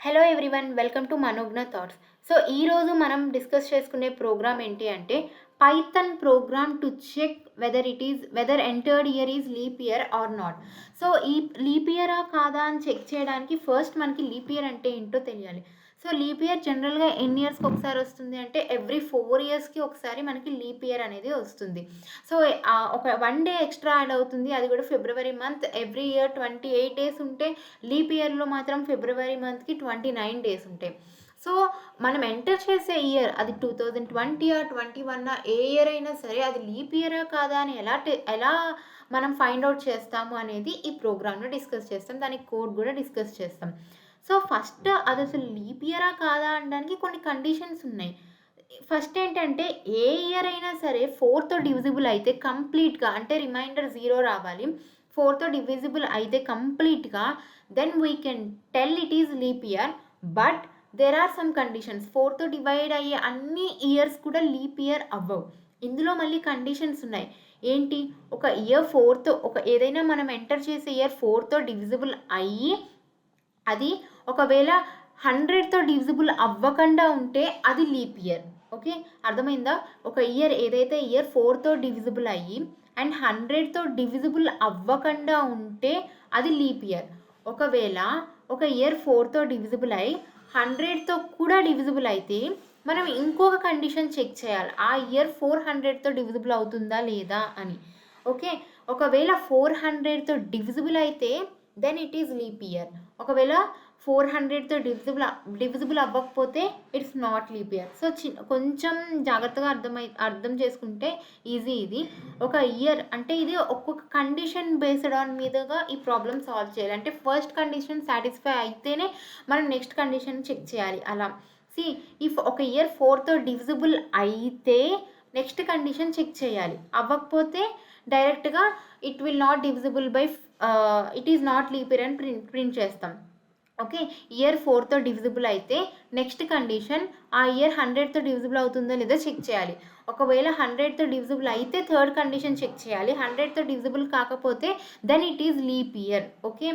Hello everyone, welcome to Manogna thoughts. So ఈరోజు మనం discuss చేసుకునే ప్రోగ్రామ్ ఏంటి అంటే python program to check whether entered year is leap year or not. So ఈ leap ఇయరా కాదా అని చెక్ చేయడానికి ఫస్ట్ మనకి లీప్ ఇయర్ అంటే ఏంటో తెలియాలి. సో లీప్ ఇయర్ జనరల్గా ఎన్ని ఇయర్స్కి ఒకసారి వస్తుంది అంటే ఎవ్రీ 4 ఇయర్స్కి ఒకసారి మనకి లీప్ ఇయర్ అనేది వస్తుంది. సో ఒక 1 డే ఎక్స్ట్రా యాడ్ అవుతుంది, అది కూడా ఫిబ్రవరి మంత్. ఎవ్రీ ఇయర్ 28 డేస్ ఉంటే లీప్ ఇయర్లో మాత్రం ఫిబ్రవరి మంత్కి 29 డేస్ ఉంటాయి. సో మనం ఎంటర్ చేసే ఇయర్ అది 2020 21 ఏ ఇయర్ అయినా సరే అది లీప్ ఇయరా కాదా అని ఎలా మనం ఫైండ్ అవుట్ చేస్తాము అనేది ఈ ప్రోగ్రామ్లో డిస్కస్ చేస్తాం. దానికి కోడ్ కూడా డిస్కస్ చేస్తాం. సో ఫస్ట్ అది అసలు లీప్ ఇయరా కాదా అనడానికి కొన్ని కండిషన్స్ ఉన్నాయి. ఫస్ట్ ఏంటంటే ఏ ఇయర్ అయినా సరే 4తో డివిజిబుల్ అయితే కంప్లీట్గా, అంటే రిమైండర్ 0 రావాలి. 4తో డివిజిబుల్ అయితే కంప్లీట్గా, then we can tell it is leap year. But there are some conditions. 4తో డివైడ్ అయ్యే అన్ని ఇయర్స్ కూడా లీప్ ఇయర్ అవ్వవు. ఇందులో మళ్ళీ కండిషన్స్ ఉన్నాయి. ఏంటి? ఒక ఇయర్ 4తో ఏదైనా మనం ఎంటర్ చేసే ఇయర్ 4తో డివిజిబుల్ అయ్యి అది ఒకవేళ 100తో డివిజిబుల్ అవ్వకుండా ఉంటే అది లీప్ ఇయర్. ఓకే, అర్థమైందా? ఒక ఇయర్ ఏదైతే ఇయర్ 4తో డివిజిబుల్ అయ్యి అండ్ 100తో డివిజిబుల్ అవ్వకుండా ఉంటే అది లీప్ ఇయర్. ఒకవేళ ఒక ఇయర్ 4తో డివిజిబుల్ అయ్యి 100తో కూడా డివిజిబుల్ అయితే మనం ఇంకొక కండిషన్ చెక్ చేయాలి, ఆ ఇయర్ 400తో డివిజిబుల్ అవుతుందా లేదా అని. ఓకే, ఒకవేళ 400తో డివిజిబుల్ అయితే then it is leap year. ఒకవేళ 400తో డివిజిబుల్ అవ్వకపోతే it's not leap year. So కొంచెం జాగ్రత్తగా అర్థం చేసుకుంటే ఈజీ ఇది. ఒక ఇయర్ అంటే ఇది ఒక్కొక్క కండిషన్ బేస్డ్ ఆన్ మీదగా ఈ ప్రాబ్లమ్ సాల్వ్ చేయాలి. అంటే ఫస్ట్ కండిషన్ సాటిస్ఫై అయితేనే మనం నెక్స్ట్ కండిషన్ చెక్ చేయాలి. అలా ఇఫ్ ఒక ఇయర్ 4తో డివిజిబుల్ అయితే నెక్స్ట్ కండిషన్ చెక్ చేయాలి. అవ్వకపోతే డైరెక్ట్గా it will not divisible by it is not leap year అని ప్రింట్ చేస్తాం. ఓకే, ఇయర్ 4తో డివిజిబుల్ అయితే నెక్స్ట్ కండిషన్ ఆ ఇయర్ 100తో డివిజిబుల్ అవుతుందో లేదో చెక్ చేయాలి. ఒకవేళ 100తో డివిజిబుల్ అయితే థర్డ్ కండిషన్ చెక్ చేయాలి. 100తో డివిజిబుల్ కాకపోతే then it is leap year. Okay,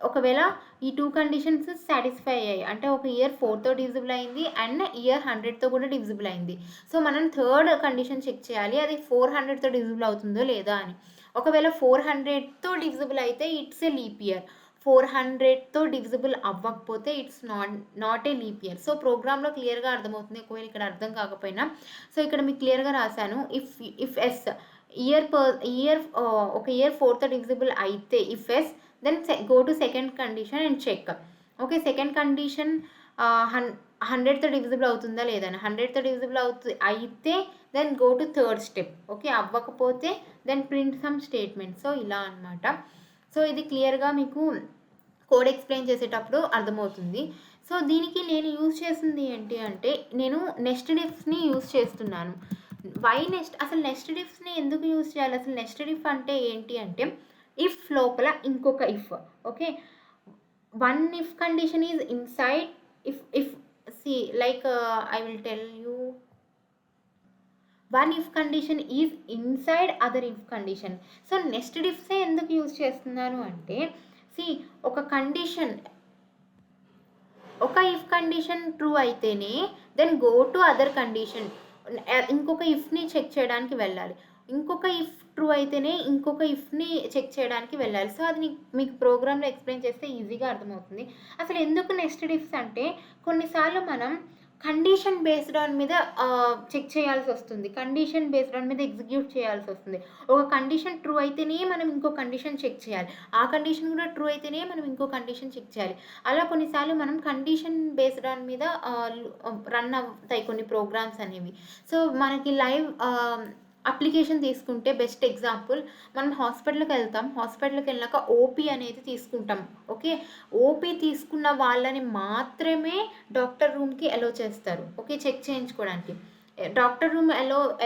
ఒకవేళ ఈ 2 కండిషన్స్ సాటిస్ఫై అయ్యాయి అంటే ఒక ఇయర్ 4తో డివిజిబుల్ అయింది అండ్ ఇయర్ 100తో కూడా డివిజిబుల్ అయింది. సో మనం థర్డ్ కండిషన్ చెక్ చేయాలి, అది 400తో డివిజిబుల్ అవుతుందో లేదా అని. ఒకవేళ 400తో డివిజిబుల్ అయితే ఇట్స్ ఏ లీప్ ఇయర్. 400తో డివిజిబుల్ అవ్వకపోతే it's not a leap year. So ప్రోగ్రామ్లో క్లియర్గా అర్థమవుతుంది, ఒకవేళ ఇక్కడ అర్థం కాకపోయినా. సో ఇక్కడ మీకు క్లియర్గా రాశాను. ఇఫ్ ఎస్ ఒక ఇయర్ 4తో డివిజిబుల్ అయితే if yes then go to second condition and check. Okay, second condition 100తో డివిజిబుల్ అవుతుందా లేదా అని. 100తో డివిజిబుల్ అయితే then go to third step. Okay, అవ్వకపోతే then print some statement. So ఇలా అనమాట. సో ఇది క్లియర్గా మీకు కోడ్ ఎక్స్ప్లెయిన్ చేసేటప్పుడు అర్థమవుతుంది. సో దీనికి నేను యూజ్ చేసింది ఏంటి అంటే నేను నెస్టెడ్ ఇఫ్స్ని యూజ్ చేస్తున్నాను. అసలు నెస్టెడ్ ఇఫ్స్ని ఎందుకు యూజ్ చేయాలి? అసలు నెస్టెడ్ ఇఫ్ అంటే ఏంటి అంటే ఇఫ్ లోపల ఇంకొక if. Okay, one if condition is inside if like I will tell you. One if condition is inside other if condition. So nested ఇఫ్సే ఎందుకు యూజ్ చేస్తున్నాను అంటే ఒక ఇఫ్ కండిషన్ ట్రూ అయితేనే then go to other condition, ఇంకొక ఇఫ్ని check చేయడానికి వెళ్ళాలి. ఇంకొక ఇఫ్ ట్రూ అయితేనే ఇంకొక ఇఫ్ని చెక్ చేయడానికి వెళ్ళాలి. సో అది మీకు ప్రోగ్రామ్లో ఎక్స్ప్లెయిన్ చేస్తే ఈజీగా అర్థమవుతుంది. అసలు ఎందుకు నెస్టెడ్ ఇఫ్స్ అంటే కొన్నిసార్లు మనం కండిషన్ బేస్డ్ ఆన్ మీద చెక్ చేయాల్సి వస్తుంది, కండిషన్ బేస్డ్ ఆన్ మీద ఎగ్జిక్యూట్ చేయాల్సి వస్తుంది. ఒక కండిషన్ ట్రూ అయితేనే మనం ఇంకో కండిషన్ చెక్ చేయాలి, ఆ కండిషన్ కూడా ట్రూ అయితేనే మనం ఇంకో కండిషన్ చెక్ చేయాలి. అలా కొన్నిసార్లు మనం కండిషన్ బేస్డ్ ఆన్ మీద రన్ అవుతాయి కొన్ని ప్రోగ్రామ్స్ అనేవి. సో మనకి లైవ్ అప్లికేషన్ తీసుకుంటే బెస్ట్ ఎగ్జాంపుల్, మనం హాస్పిటల్కి వెళ్ళాక ఓపీ అనేది తీసుకుంటాం. ఓకే, ఓపీ తీసుకున్న వాళ్ళని మాత్రమే డాక్టర్ రూమ్కి అలో చేస్తారు. ఓకే, చెక్ చేయించుకోవడానికి. డాక్టర్ రూమ్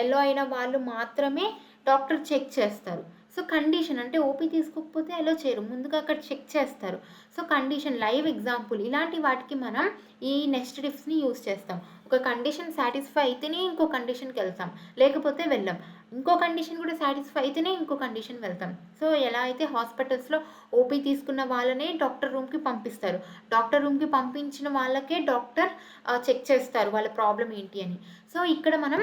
అలో అయిన వాళ్ళు మాత్రమే డాక్టర్ చెక్ చేస్తారు. సో కండిషన్ అంటే ఓపీ తీసుకోకపోతే అలో చేయరు, ముందుగా అక్కడ చెక్ చేస్తారు. సో కండిషన్ లైవ్ ఎగ్జాంపుల్ ఇలాంటి వాటికి మనం ఈ నెస్టెడ్ ఇఫ్స్ని యూజ్ చేస్తాం. ఒక కండిషన్ సాటిస్ఫై అయితేనే ఇంకో కండిషన్కి వెళ్తాం, లేకపోతే వెళ్ళాం. ఇంకో కండిషన్ కూడా సాటిస్ఫై అయితేనే ఇంకో కండిషన్ వెళ్తాం. సో ఎలా అయితే హాస్పిటల్స్లో ఓపీ తీసుకున్న వాళ్ళనే డాక్టర్ రూమ్కి పంపిస్తారు, డాక్టర్ రూమ్కి పంపించిన వాళ్ళకే డాక్టర్ చెక్ చేస్తారు వాళ్ళ ప్రాబ్లం ఏంటి అని. సో ఇక్కడ మనం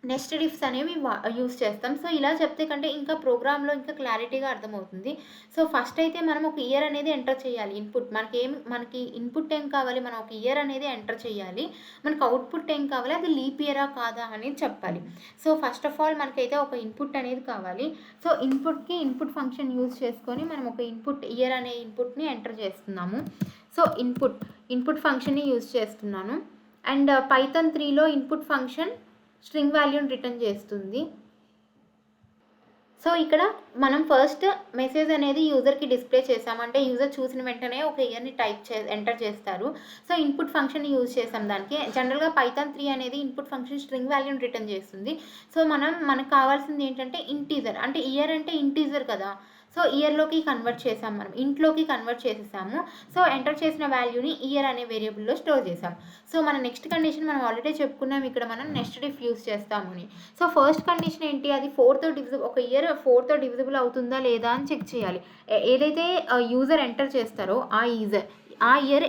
నెస్టెడ్ ఇఫ్స్ అనేవి యూస్ చేస్తాం. సో ఇలా చెప్తే కంటే ఇంకా ప్రోగ్రామ్లో ఇంకా క్లారిటీగా అర్థమవుతుంది. సో ఫస్ట్ అయితే మనం ఒక ఇయర్ అనేది ఎంటర్ చేయాలి. ఇన్పుట్ మనకి ఇన్పుట్ ఏం కావాలి, మనం ఒక ఇయర్ అనేది ఎంటర్ చేయాలి. మనకు అవుట్పుట్ ఏం కావాలి, అది లీప్ ఇయరా కాదా అనేది చెప్పాలి. సో ఫస్ట్ ఆఫ్ ఆల్ మనకైతే ఒక ఇన్పుట్ అనేది కావాలి. సో ఇన్పుట్కి ఇన్పుట్ ఫంక్షన్ యూజ్ చేసుకొని మనం ఒక ఇయర్ అనే ఇన్పుట్ని ఎంటర్ చేస్తున్నాము. సో ఇన్పుట్ ఫంక్షన్ని యూజ్ చేస్తున్నాను. అండ్ పైథాన్ 3లో ఇన్పుట్ ఫంక్షన్ స్ట్రింగ్ వాల్యూని రిటర్న్ చేస్తుంది. సో ఇక్కడ మనం ఫస్ట్ మెసేజ్ అనేది యూజర్కి డిస్ప్లే చేసాము, అంటే యూజర్ చూసిన వెంటనే ఒక ఇయర్ని ఎంటర్ చేస్తారు. సో ఇన్పుట్ ఫంక్షన్ యూజ్ చేసాం దానికి. జనరల్గా పైథాన్ 3 అనేది ఇన్పుట్ ఫంక్షన్ స్ట్రింగ్ వాల్యూని రిటర్న్ చేస్తుంది. సో మనకు కావాల్సింది ఏంటంటే ఇంటీజర్, అంటే ఇయర్ అంటే ఇంటీజర్ కదా. సో ఇయర్లోకి కన్వర్ట్ చేసాం, మనం ఇంట్లోకి కన్వర్ట్ చేసేసాము. సో ఎంటర్ చేసిన వాల్యూని ఇయర్ అనే వేరియబుల్లో స్టోర్ చేసాం. సో మన నెక్స్ట్ కండిషన్ మనం ఆల్రెడీ చెప్పుకున్నాం, ఇక్కడ మనం నెస్టెడ్ ఇఫ్ యూజ్ చేస్తామని. సో ఫస్ట్ కండిషన్ ఏంటి, అది 4తో డివిజిబుల్, ఒక ఇయర్ 4తో డివిజిబుల్ అవుతుందా లేదా అని చెక్ చేయాలి. ఏదైతే యూజర్ ఎంటర్ చేస్తారో ఆ ఇయర్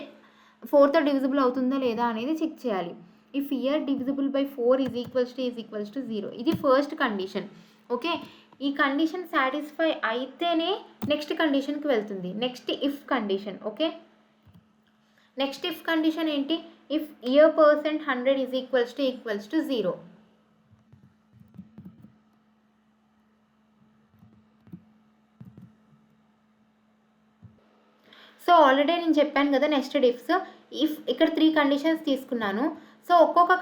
4తో డివిజిబుల్ అవుతుందా లేదా అనేది చెక్ చేయాలి. If year divisible by 4 is equals to 0, ఇది ఫస్ట్ కండిషన్. ఓకే, ఈ కండిషన్ సాటిస్ఫై అయితేనే నెక్స్ట్ కండిషన్కి వెళ్తుంది, next if condition. Okay, next if condition ఏంటి, if year percent 100 is equals to 0. So already నేను చెప్పాను కదా నెస్టెడ్ ఇఫ్స్. ఇక్కడ 3 కండిషన్స్ తీసుకున్నాను. సో ఒక్కొక్క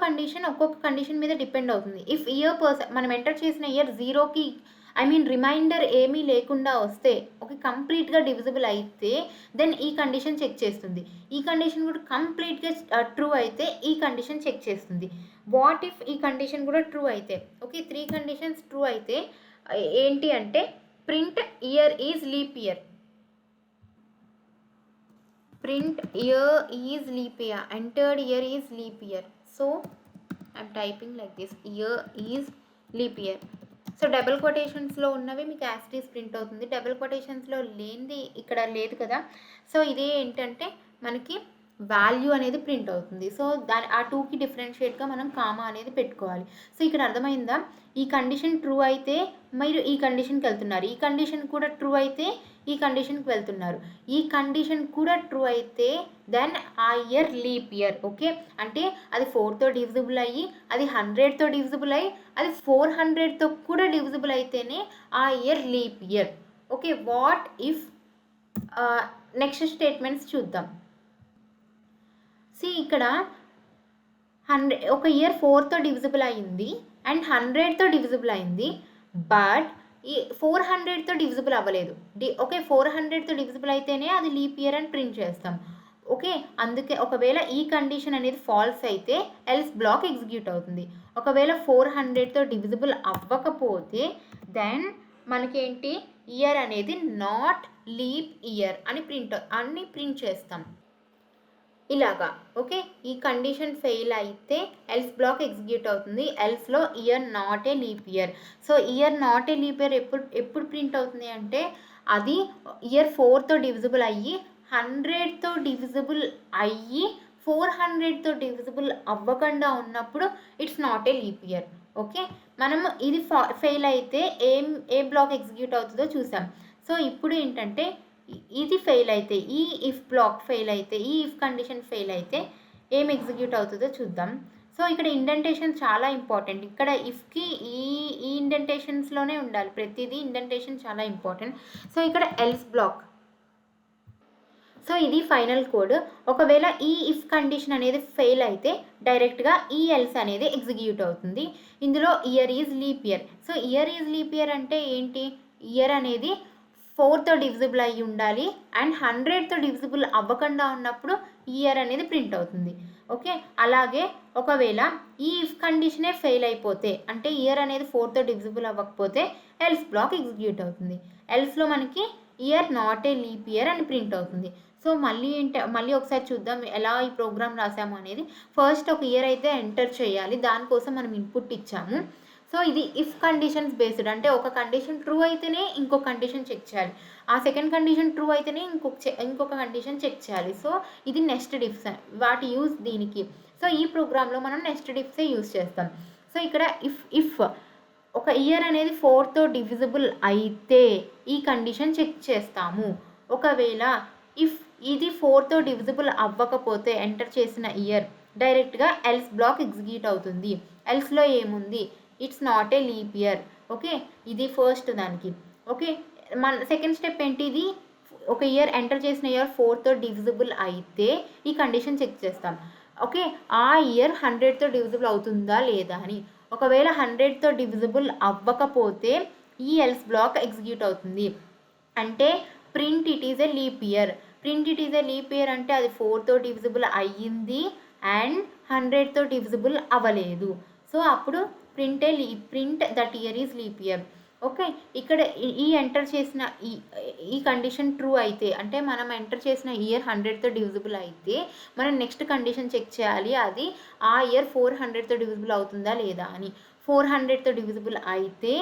కండిషన్ మీద డిపెండ్ అవుతుంది. ఇఫ్ ఇయర్ మనం ఎంటర్ చేసిన ఇయర్ 0కి రిమైండర్ ఏమీ లేకుండా వస్తే, ఓకే, కంప్లీట్గా డివిజిబుల్ అయితే దెన్ ఈ కండిషన్ చెక్ చేస్తుంది. ఈ కండిషన్ కూడా కంప్లీట్గా ట్రూ అయితే ఈ కండిషన్ చెక్ చేస్తుంది. వాట్ ఇఫ్ ఈ కండిషన్ కూడా ట్రూ అయితే, ఓకే, 3 కండిషన్స్ ట్రూ అయితే ఏంటి అంటే print year is leap year, print year is leap year, entered year is leap year. So I'm typing like this, year is leap year. So double కొటేషన్స్లో ఉన్నవి మీకు యాస్టీస్ print అవుతుంది, double కొటేషన్స్లో లేనిది ఇక్కడ లేదు కదా. సో ఇదే ఏంటంటే మనకి వాల్యూ అనేది ప్రింట్ అవుతుంది. సో ఆ 2కి డిఫరెన్షియేట్గా మనం కామా అనేది పెట్టుకోవాలి. సో ఇక్కడ అర్థమైందా, ఈ కండిషన్ ట్రూ అయితే మీరు ఈ కండిషన్కి వెళ్తున్నారు, ఈ కండిషన్ కూడా ట్రూ అయితే ఈ కండిషన్కి వెళ్తున్నారు, ఈ కండిషన్ కూడా ట్రూ అయితే దెన్ ఆ ఇయర్ లీప్ ఇయర్. ఓకే, అంటే అది 4తో డివిజిబుల్ అయ్యి, అది 100తో డివిజిబుల్ అయ్యి, అది 400తో కూడా డివిజిబుల్ అయితేనే ఆ year leap year. Okay, what if next statements చూద్దాం. ఇక్కడ ఒక ఇయర్ 4తో డివిజిబుల్ అయింది అండ్ 100తో డివిజిబుల్ అయింది, బట్ ఈ 400తో డివిజిబుల్ అవ్వలేదు. ఓకే, 400తో డివిజిబుల్ అయితేనే అది లీప్ ఇయర్ అని ప్రింట్ చేస్తాం. ఓకే, అందుకే ఒకవేళ ఈ కండిషన్ అనేది ఫాల్స్ అయితే ఎల్స్ బ్లాక్ ఎగ్జిక్యూట్ అవుతుంది. ఒకవేళ 400తో డివిజిబుల్ అవ్వకపోతే దెన్ మనకేంటి, ఇయర్ అనేది నాట్ లీప్ ఇయర్ అని ప్రింట్ చేస్తాం ఇలాగా. ఓకే, ఈ కండిషన్ ఫెయిల్ అయితే ఎల్స్ బ్లాక్ ఎగ్జిక్యూట్ అవుతుంది, ఎల్స్లో year not a leap year. So year not a leap year ఎప్పుడు ప్రింట్ అవుతుంది అంటే అది ఇయర్ 4తో డివిజిబుల్ అయ్యి 100తో డివిజిబుల్ అయ్యి 400తో డివిజిబుల్ అవ్వకుండా ఉన్నప్పుడు it's not a leap year. Okay, మనము ఇది ఫెయిల్ అయితే ఏ బ్లాక్ ఎగ్జిక్యూట్ అవుతుందో చూసాం. సో ఇప్పుడు ఏంటంటే ఇది ఫెయిల్ అయితే, ఈ ఇఫ్ బ్లాక్ ఫెయిల్ అయితే, ఈ ఇఫ్ కండిషన్ ఫెయిల్ అయితే ఏం ఎగ్జిక్యూట్ అవుతుందో చూద్దాం. సో ఇక్కడ ఇండెంటేషన్ చాలా ఇంపార్టెంట్. ఇక్కడ ఇఫ్కి ఈ ఇండెంటేషన్స్లోనే ఉండాలి, ప్రతిదీ ఇండెంటేషన్ చాలా ఇంపార్టెంట్. సో ఇక్కడ ఎల్స్ బ్లాక్. సో ఇది ఫైనల్ కోడ్. ఒకవేళ ఈ ఇఫ్ కండిషన్ అనేది ఫెయిల్ అయితే డైరెక్ట్గా ఈ ఎల్స్ అనేది ఎగ్జిక్యూట్ అవుతుంది. ఇందులో year is leap year. So year is leap year అంటే ఏంటి, ఇయర్ అనేది 4తో డివిజిబుల్ అయ్యి ఉండాలి అండ్ 100తో డివిజిబుల్ అవ్వకుండా ఉన్నప్పుడు ఇయర్ అనేది ప్రింట్ అవుతుంది. ఓకే, అలాగే ఒకవేళ ఈ ఇఫ్ కండిషనే ఫెయిల్ అయిపోతే, అంటే ఇయర్ అనేది 4తో డివిజిబుల్ అవ్వకపోతే ఎల్స్ బ్లాక్ ఎగ్జిక్యూట్ అవుతుంది. ఎల్స్లో మనకి year not a leap year అని ప్రింట్ అవుతుంది. సో మళ్ళీ ఒకసారి చూద్దాం ఎలా ఈ ప్రోగ్రామ్ రాసాము అనేది. ఫస్ట్ ఒక ఇయర్ అయితే ఎంటర్ చేయాలి, దానికోసం మనం ఇన్పుట్ ఇచ్చాము. సో ఇది ఇఫ్ కండిషన్స్ బేస్డ్, అంటే ఒక కండిషన్ ట్రూ అయితేనే ఇంకొక కండిషన్ చెక్ చేయాలి, ఆ సెకండ్ కండిషన్ ట్రూ అయితేనే ఇంకొక కండిషన్ చెక్ చేయాలి. సో ఇది నెస్టెడ్ ఇఫ్స్, వాటి యూజ్ దీనికి. సో ఈ ప్రోగ్రాంలో మనం నెస్టెడ్ ఇఫ్సే యూజ్ చేస్తాం. సో ఇక్కడ ఇఫ్ ఒక ఇయర్ అనేది 4తో డివిజిబుల్ అయితే ఈ కండిషన్ చెక్ చేస్తాము. ఒకవేళ ఇఫ్ ఇది 4తో డివిజిబుల్ అవ్వకపోతే ఎంటర్ చేసిన ఇయర్ డైరెక్ట్గా ఎల్స్ బ్లాక్ ఎగ్జిక్యూట్ అవుతుంది. ఎల్స్లో ఏముంది, it's not a leap year. Okay, ఇది ఫస్ట్ దానికి. ఓకే, మన సెకండ్ స్టెప్ ఏంటి, ఇది ఒక ఇయర్ ఎంటర్ చేసిన ఇయర్ 4తో డివిజిబుల్ అయితే ఈ కండిషన్ చెక్ చేస్తాం. ఓకే, ఆ ఇయర్ 100తో డివిజిబుల్ అవుతుందా లేదా అని. ఒకవేళ 100తో డివిజిబుల్ అవ్వకపోతే ఈ ఎల్స్ బ్లాక్ ఎగ్జిక్యూట్ అవుతుంది. అంటే print it is a leap year. Print it is a leap year అంటే అది 4తో డివిజిబుల్ అయ్యింది అండ్ 100తో డివిజిబుల్ అవ్వలేదు. సో అప్పుడు print that year is leap year. Okay, ఇక్కడ ఈ ఎంటర్ చేసిన ఈ కండిషన్ ట్రూ అయితే, అంటే మనం ఎంటర్ చేసిన ఇయర్ 100తో డివిజిబుల్ అయితే మనం నెక్స్ట్ కండిషన్ చెక్ చేయాలి, అది ఆ ఇయర్ 400తో డివిజిబుల్ అవుతుందా లేదా అని. 400తో డివిజిబుల్ అయితే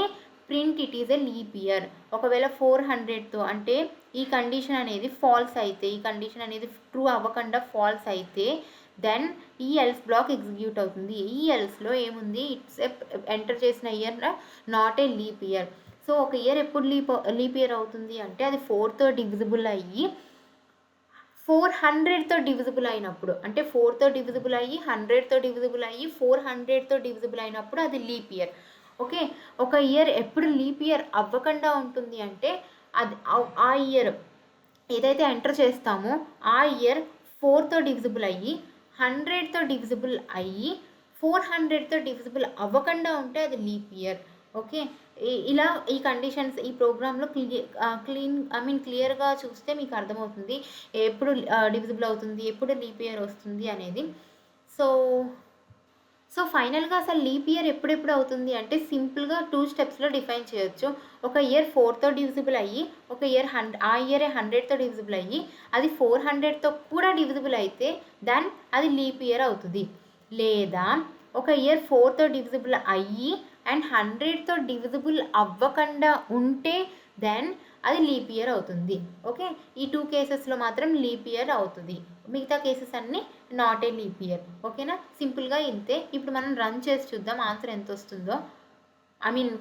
print it is a leap year. ఒకవేళ 400తో అంటే ఈ కండిషన్ అనేది ఫాల్స్ అయితే, ఈ కండిషన్ అనేది ట్రూ అవ్వకుండా ఫాల్స్ అయితే దెన్ ఈ ఎల్స్ బ్లాక్ ఎగ్జిక్యూట్ అవుతుంది. ఈ ఎల్స్లో ఏముంది, ఇట్స్ ఎంటర్ చేసిన year not a leap year. So ఒక ఇయర్ ఎప్పుడు లీప్ ఇయర్ అవుతుంది అంటే అది 4తో డివిజిబుల్ అయ్యి 400తో డివిజిబుల్ అయినప్పుడు, అంటే 4తో డివిజిబుల్ అయ్యి 100తో డివిజిబుల్ అయ్యి 400తో డివిజిబుల్ అయినప్పుడు అది లీప్ ఇయర్. ఓకే, ఒక ఇయర్ ఎప్పుడు లీప్ ఇయర్ అవ్వకుండా ఉంటుంది అంటే అది ఆ ఇయర్ ఏదైతే ఎంటర్ చేస్తామో ఆ ఇయర్ 4తో డివిజిబుల్ అయ్యి 100తో డివిజిబుల్ అయ్యి 400తో డివిజిబుల్ అవ్వకుండా ఉంటే అది లీప్ ఇయర్. ఓకే, ఇలా ఈ కండిషన్స్ ఈ ప్రోగ్రాంలో క్లియర్గా చూస్తే మీకు అర్థమవుతుంది ఎప్పుడు డివిజిబుల్ అవుతుంది, ఎప్పుడు లీప్ ఇయర్ వస్తుంది అనేది. సో ఫైనల్గా అసలు లీప్ ఇయర్ ఎప్పుడెప్పుడు అవుతుంది అంటే సింపుల్గా 2 స్టెప్స్లో డిఫైన్ చేయొచ్చు. ఒక ఇయర్ 4తో డివిజిబుల్ అయ్యి ఒక ఇయర్ ఆ ఇయరే 100తో డివిజిబుల్ అయ్యి అది 400తో కూడా డివిజిబుల్ అయితే దెన్ అది లీప్ ఇయర్ అవుతుంది. లేదా ఒక ఇయర్ 4తో డివిజిబుల్ అయ్యి అండ్ 100తో డివిజిబుల్ అవ్వకుండా ఉంటే దెన్ అది లీప్ ఇయర్ అవుతుంది. ఓకే, ఈ 2 కేసెస్లో మాత్రం లీప్ ఇయర్ అవుతుంది, మిగతా కేసెస్ అన్నీ నాట్ ఏ లీప్ ఇయర్. ఓకేనా, సింపుల్గా ఇంతే. ఇప్పుడు మనం రన్ చేసి చూద్దాం ఆన్సర్ ఎంత వస్తుందో,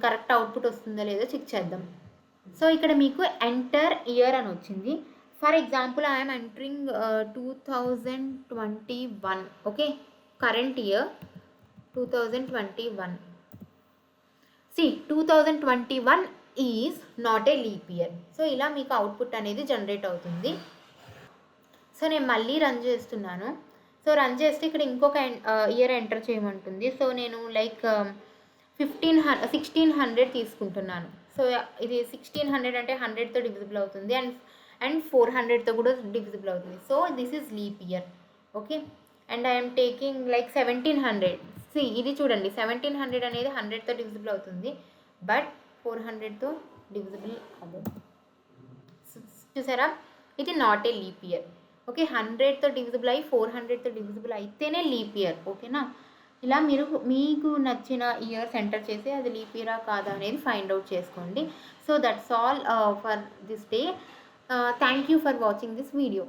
కరెక్ట్ అవుట్పుట్ వస్తుందో లేదో చెక్ చేద్దాం. సో ఇక్కడ మీకు ఎంటర్ ఇయర్ అని వచ్చింది. For example I'm entering 2021. Okay, current year 2021. 2021 is not a leap year. So ఇలా మీకు అవుట్పుట్ అనేది జనరేట్ అవుతుంది. సో నేను మళ్ళీ రన్ చేస్తున్నాను. సో రన్ చేస్తే ఇక్కడ ఇంకొక ఇయర్ ఎంటర్ చేయమంటుంది. సో నేను లైక్ 1600 తీసుకుంటున్నాను. సో ఇది 1600 అంటే 100తో డివిజిబుల్ అవుతుంది అండ్ 400తో కూడా డివిజిబుల్ అవుతుంది. So this is leap year. Okay, and I'm taking like 1700. ఇది చూడండి 1700 అనేది 100తో డివిజిబుల్ అవుతుంది బట్ 400తో డివిజిబుల్ అవ్వదు. చూసారా, ఇది not a leap year. Okay, 100తో డివిజిబుల్ అయ్యి 400తో డివిజిబుల్ అయితేనే లీప్ ఇయర్. ఓకేనా, ఇలా మీరు మీకు నచ్చిన ఇయర్స్ ఎంటర్ చేసి అది లీప్ ఇయరా కాదా అనేది ఫైండ్ అవుట్ చేసుకోండి. So that's all for this day. Thank you for watching this video.